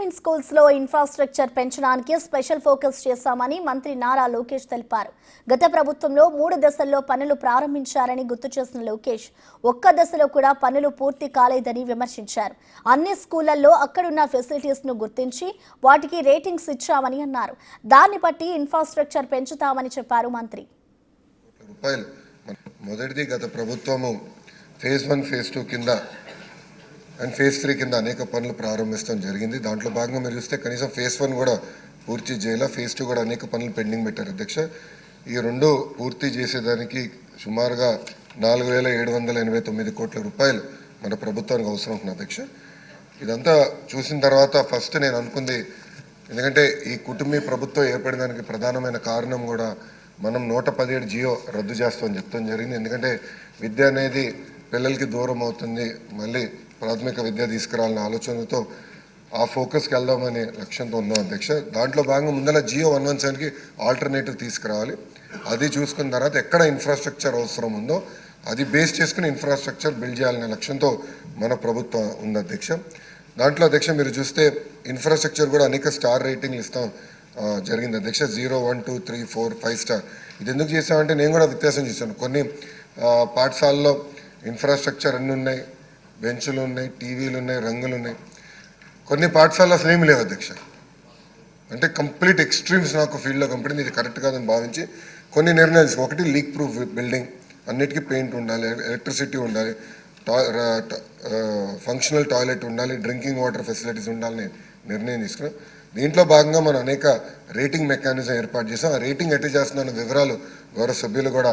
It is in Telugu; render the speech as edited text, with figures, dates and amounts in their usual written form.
గవర్నమెంట్ స్కూల్స్ లో ఇన్ఫ్రాస్ట్రక్చర్ పెంచడానికి స్పెషల్ ఫోకస్ చేశామని మంత్రి నారా లోకేష్ తెలిపారు. గత ప్రభుత్వంలో 3 దశల్లో పనులు ప్రారంభించారని గుర్తు చేసిన లోకేష్ ఒక్క దశలో కూడా పనులు పూర్తి కాలేదని విమర్శించారు. అన్ని స్కూళ్లలో అక్కడున్న ఫెసిలిటీస్ ను గుర్తించి వాటికి రేటింగ్స్ ఇచ్చామని అన్నారు. దాన్ని బట్టి ఇన్ఫ్రాస్ట్రక్చర్ పెంచుతామని చెప్పారు మంత్రి. మొదటిది గత ప్రభుత్వము ఫేజ్ 1 ఫేజ్ 2 కింద అండ్ ఫేజ్ 3 కింద అనేక పనులు ప్రారంభించడం జరిగింది. దాంట్లో భాగంగా మీరు చూస్తే కనీసం ఫేజ్ 1 కూడా పూర్తి చేయాలి, ఫేజ్ 2 కూడా అనేక పనులు పెండింగ్ పెట్టారు అధ్యక్ష. ఈ రెండు పూర్తి చేసేదానికి సుమారుగా 4,789 కోట్ల రూపాయలు మన ప్రభుత్వానికి అవసరం ఉంటుంది అధ్యక్ష. ఇదంతా చూసిన తర్వాత ఫస్ట్ నేను అనుకుంది, ఎందుకంటే ఈ కుటుంబీ ప్రభుత్వం ఏర్పడడానికి ప్రధానమైన కారణం కూడా మనం 117 జియో రద్దు చేస్తామని చెప్తాం జరిగింది. ఎందుకంటే విద్య అనేది పిల్లలకి దూరం అవుతుంది, మళ్ళీ ప్రాథమిక విద్య తీసుకురావాలనే ఆలోచనతో ఆ ఫోకస్కి వెళ్దామనే లక్ష్యంతో ఉందాం అధ్యక్ష. దాంట్లో భాగంగా ముందర జియో 117కి ఆల్టర్నేటివ్ తీసుకురావాలి. అది చూసుకున్న తర్వాత ఎక్కడ ఇన్ఫ్రాస్ట్రక్చర్ అవసరం ఉందో అది బేస్ చేసుకుని ఇన్ఫ్రాస్ట్రక్చర్ బిల్డ్ చేయాలనే లక్ష్యంతో మన ప్రభుత్వం ఉంది అధ్యక్ష. దాంట్లో అధ్యక్ష మీరు చూస్తే ఇన్ఫ్రాస్ట్రక్చర్ కూడా అనేక స్టార్ రేటింగ్లు ఇస్తాం జరిగింది అధ్యక్ష. 0, 1, 2, 3, 4, 5 స్టార్. ఇది ఎందుకు చేసామంటే నేను కూడా వ్యత్యాసం చేశాను. కొన్ని పాఠశాలలో ఇన్ఫ్రాస్ట్రక్చర్ అన్నీ ఉన్నాయి, బెంచులు ఉన్నాయి, టీవీలు ఉన్నాయి, రంగులు ఉన్నాయి. కొన్ని పాఠశాలలో అసలు ఏమి లేవు అధ్యక్ష. అంటే కంప్లీట్ ఎక్స్ట్రీమ్స్ నాకు ఫీల్డ్లో కంపెనీ ఇది కరెక్ట్ కాదని భావించి కొన్ని నిర్ణయాలు. ఒకటి లీక్ ప్రూఫ్ బిల్డింగ్, అన్నిటికీ పెయింట్ ఉండాలి, ఎలక్ట్రిసిటీ ఉండాలి, ఫంక్షనల్ టాయిలెట్ ఉండాలి, డ్రింకింగ్ వాటర్ ఫెసిలిటీస్ ఉండాలని నిర్ణయం తీసుకున్నాం. దీంట్లో భాగంగా మనం అనేక రేటింగ్ మెకానిజం ఏర్పాటు చేసాం. ఆ రేటింగ్ ఎట్లా చేస్తున్న వివరాలు గౌరవ సభ్యులు కూడా